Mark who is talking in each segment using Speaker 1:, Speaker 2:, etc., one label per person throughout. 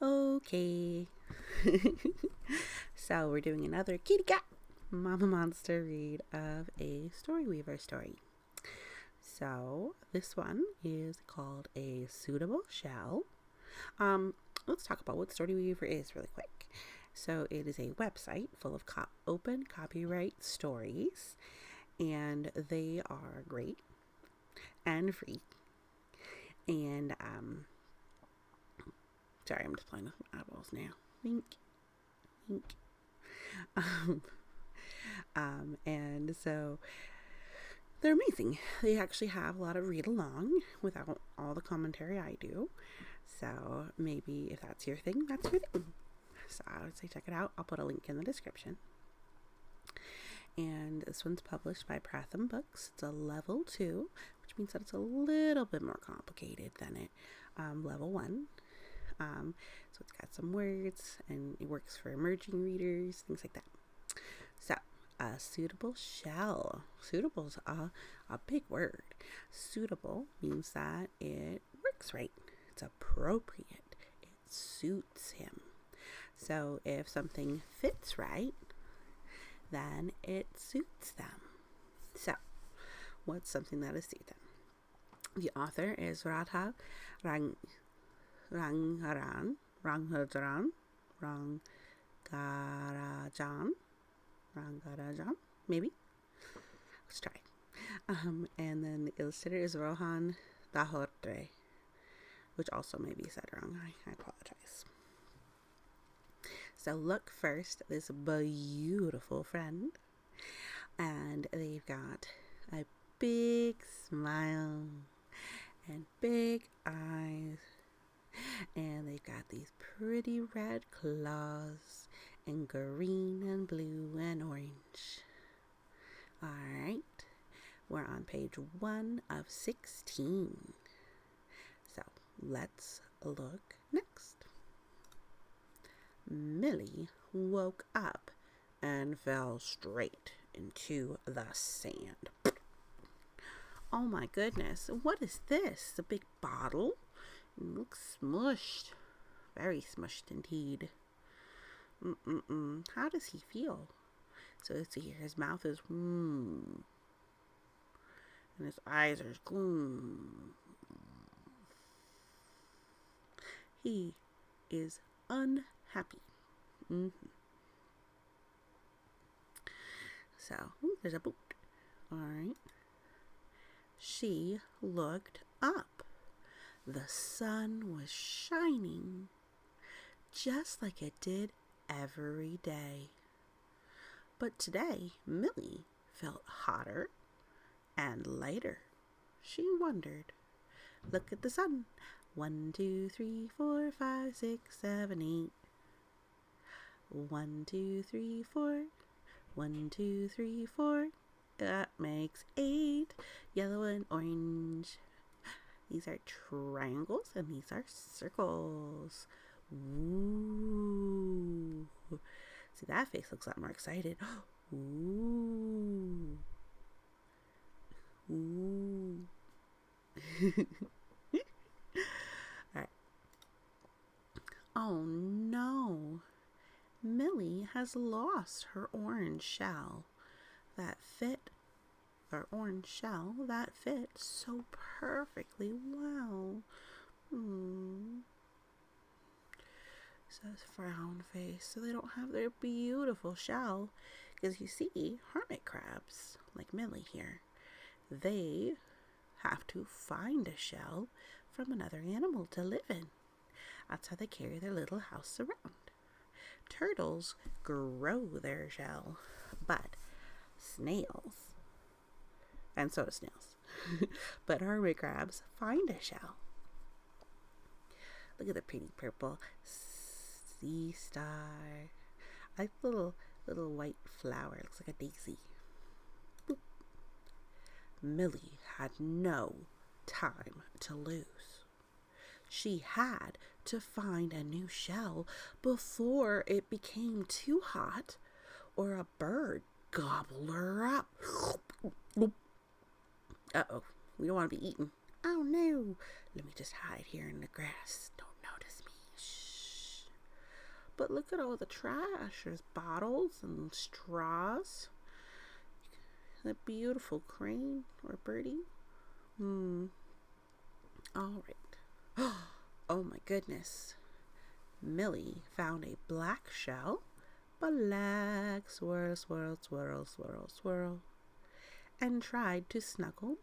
Speaker 1: Okay. So we're doing another kitty cat mama monster read of a Storyweaver story. So this one is called A Suitable Shell. Let's talk about what Storyweaver is really quick. So it is a website full of open copyright stories, and they are great and free. And sorry, I'm just playing with my eyeballs now. Wink, wink. And so they're amazing. They actually have a lot of read along without all the commentary I do. So maybe if that's your thing, that's your thing. So I would say check it out. I'll put a link in the description. And this one's published by Pratham Books. It's a level 2, which means that it's a little bit more complicated than level 1. So it's got some words, and it works for emerging readers, things like that. So, a suitable shell. Suitable is a big word. Suitable means that it works right. It's appropriate. It suits him. So if something fits right, then it suits them. So, what's something that is suit them? The author is Radha Rangarajan, maybe? Let's try. And then the illustrator is Rohan Dahotre, which also may be said wrong. I apologize. So look first, this beautiful friend, and they've got a big smile and big eyes, and they've got these pretty red claws and green and blue and orange. Alright, we're on page 1 of 16. So let's look next. Millie woke up and fell straight into the sand. Oh my goodness, what is this? A big bottle? It looks smushed. Very smushed indeed. How does he feel? So let's see here. His mouth is and his eyes are gloom. He is unhappy. So there's a boot. All right. She looked up. The sun was shining just like it did every day. But today, Millie felt hotter and lighter. She wondered. Look at the sun. 1, 2, 3, 4, 5, 6, 7, 8. 1, 2, 3, 4. 1, 2, 3, 4. That makes 8. Yellow and orange. These are triangles and these are circles. Ooh. See, that face looks a lot more excited. Ooh. Ooh. Alright. Oh no. Millie has lost her orange shell that fit so perfectly well. Says frown face, so they don't have their beautiful shell. Because you see, hermit crabs, like Millie here, they have to find a shell from another animal to live in. That's how they carry their little house around. Turtles grow their shell, but snails, and so do snails, but hermit crabs find a shell. Look at the pretty purple sea star. I like the little white flower. It looks like a daisy. Boop. Millie had no time to lose. She had to find a new shell before it became too hot or a bird gobbled her up. Uh-oh, we don't want to be eaten. Oh no, let me just hide here in the grass. Don't notice me. Shh. but look at all the trash. There's bottles and straws. That beautiful crane or birdie. All right. Oh my goodness. Millie found a black shell. Black, swirl, swirl, swirl, swirl, swirl. And tried to snuggle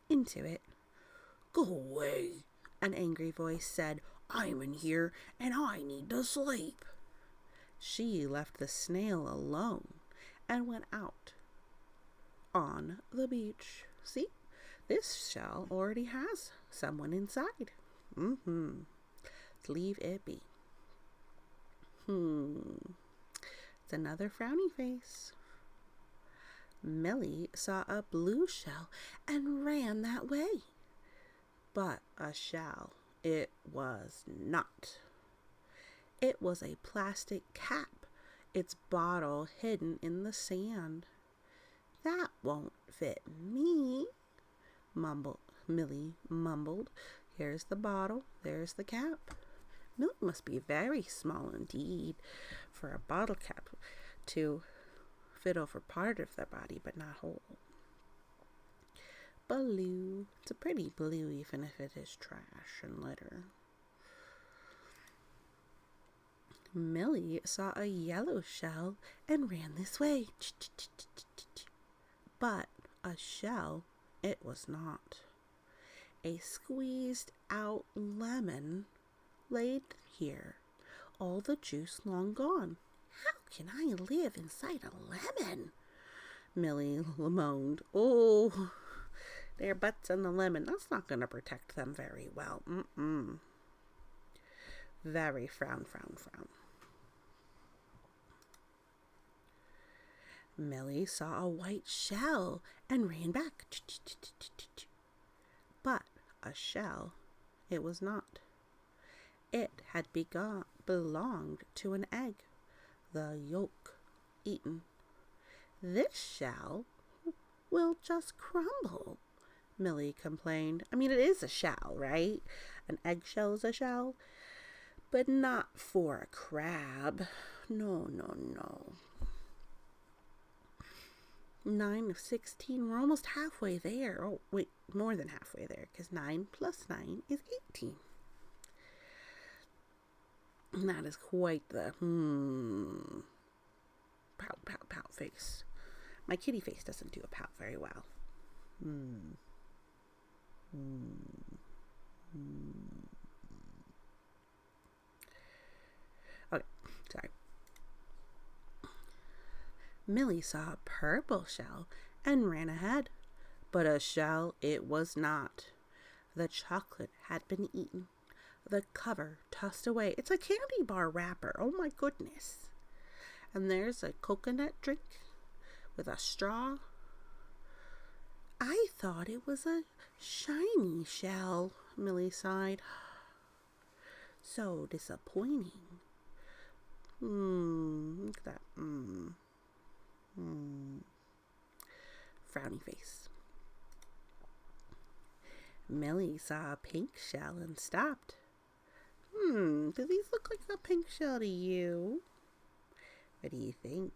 Speaker 1: into it. Go away, an angry voice said. I'm in here and I need to sleep. She left the snail alone and went out on the beach. See, this shell already has someone inside. Let's leave it be. It's another frowny face. Millie saw a blue shell and ran that way. But a shell it was not. It was a plastic cap, its bottle hidden in the sand. That won't fit me, Millie mumbled. Here's the bottle, there's the cap. Milk must be very small indeed for a bottle cap to fit over part of their body, but not whole. Blue. It's a pretty blue, even if it is trash and litter. Millie saw a yellow shell and ran this way. But a shell it was not. A squeezed out lemon laid here, all the juice long gone. How can I live inside a lemon? Millie moaned. Oh, their butts in the lemon. That's not going to protect them very well. Very frown, frown, frown. Millie saw a white shell and ran back. But a shell it was not. It had belonged to an egg, the yolk eaten. This shell will just crumble, Millie complained. I mean, it is a shell, right? An eggshell is a shell, but not for a crab. No, no, no. 9 of 16, we're almost halfway there. Oh, wait, more than halfway there, because 9 plus 9 is 18. And that is quite the pout, pout, pout face. My kitty face doesn't do a pout very well. Okay, sorry. Millie saw a purple shell and ran ahead, but a shell it was not. The chocolate had been eaten, the cover tossed away. It's a candy bar wrapper. Oh my goodness. And there's a coconut drink with a straw. I thought it was a shiny shell, Millie sighed. So disappointing. Look at that. Frowny face. Millie saw a pink shell and stopped. Do these look like a pink shell to you? What do you think?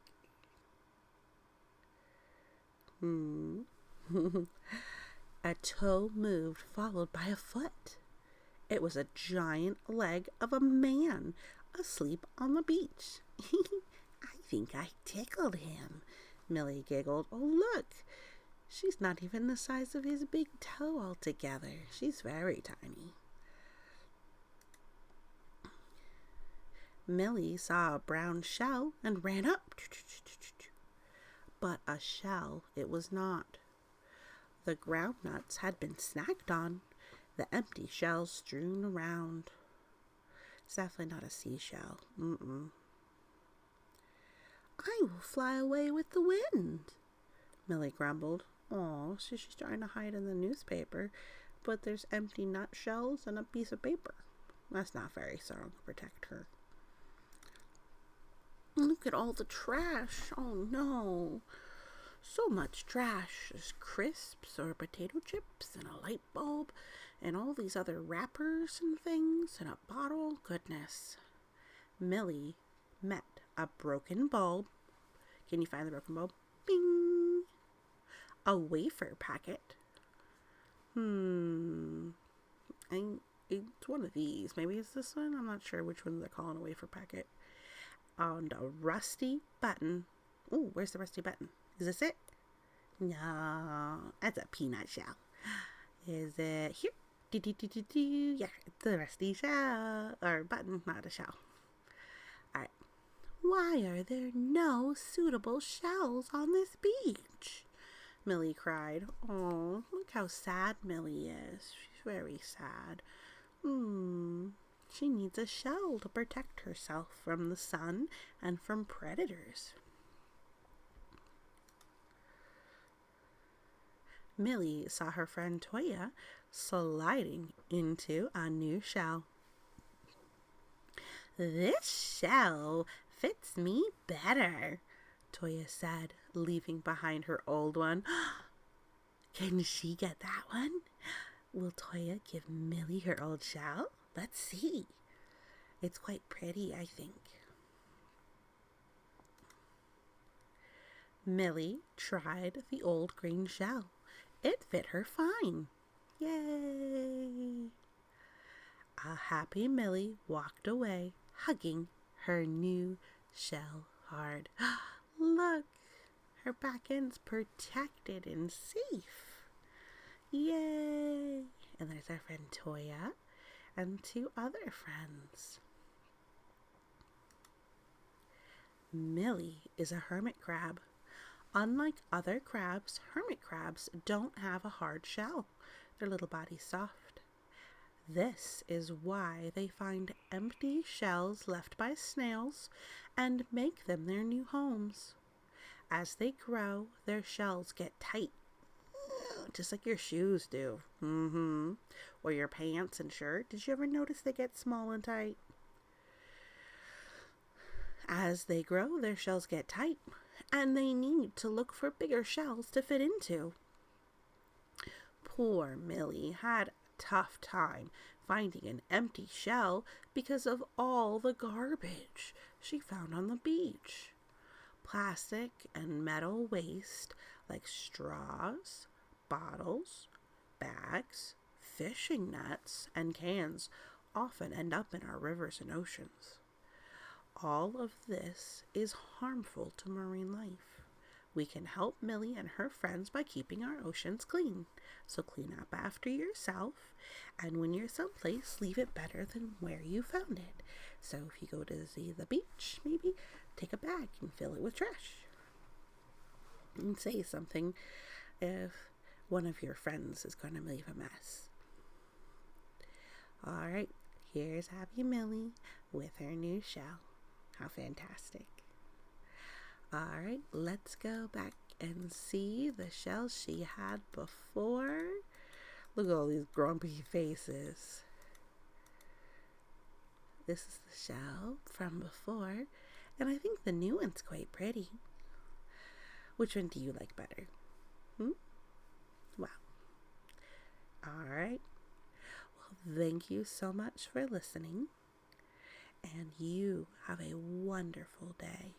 Speaker 1: A toe moved, followed by a foot. It was a giant leg of a man asleep on the beach. I think I tickled him, Millie giggled. Oh, look, she's not even the size of his big toe altogether. She's very tiny. Millie saw a brown shell and ran up. But a shell it was not. The groundnuts had been snacked on, the empty shells strewn around. It's definitely not a seashell. I will fly away with the wind, Millie grumbled. Oh, so she's trying to hide in the newspaper, but there's empty nutshells and a piece of paper. That's not very strong to protect her. Look at all the trash. Oh no. So much trash. There's crisps or potato chips and a light bulb and all these other wrappers and things and a bottle. Goodness. Millie met a broken bulb. Can you find the broken bulb? Bing! A wafer packet. It's one of these. Maybe it's this one. I'm not sure which one they're calling a wafer packet. And a rusty button. Oh, where's the rusty button? Is this it? No, that's a peanut shell. Is it here? Yeah, it's the rusty shell. Or button, not a shell. Alright. Why are there no suitable shells on this beach? Millie cried. Oh, look how sad Millie is. She's very sad. She needs a shell to protect herself from the sun and from predators. Millie saw her friend Toya sliding into a new shell. This shell fits me better, Toya said, leaving behind her old one. Can she get that one? Will Toya give Millie her old shell? Let's see. It's quite pretty, I think. Millie tried the old green shell. It fit her fine. Yay! A happy Millie walked away, hugging her new shell hard. Look, her back end's protected and safe. Yay! And there's our friend Toya and 2 other friends. Millie is a hermit crab. Unlike other crabs, hermit crabs don't have a hard shell. Their little body's soft. This is why they find empty shells left by snails and make them their new homes. As they grow, their shells get tight, just like your shoes do. Or your pants and shirt. Did you ever notice they get small and tight? As they grow, their shells get tight, and they need to look for bigger shells to fit into. Poor Millie had a tough time finding an empty shell because of all the garbage she found on the beach. Plastic and metal waste like straws, bottles, bags, fishing nets, and cans often end up in our rivers and oceans. All of this is harmful to marine life. We can help Millie and her friends by keeping our oceans clean. So clean up after yourself, and when you're someplace, leave it better than where you found it. So if you go to see the beach, maybe take a bag and fill it with trash. And say something if one of your friends is going to leave a mess. Alright, here's Happy Millie with her new shell. How fantastic. Alright, let's go back and see the shells she had before. Look at all these grumpy faces. This is the shell from before, and I think the new one's quite pretty. Which one do you like better? Well, alright. Well, thank you so much for listening, and you have a wonderful day.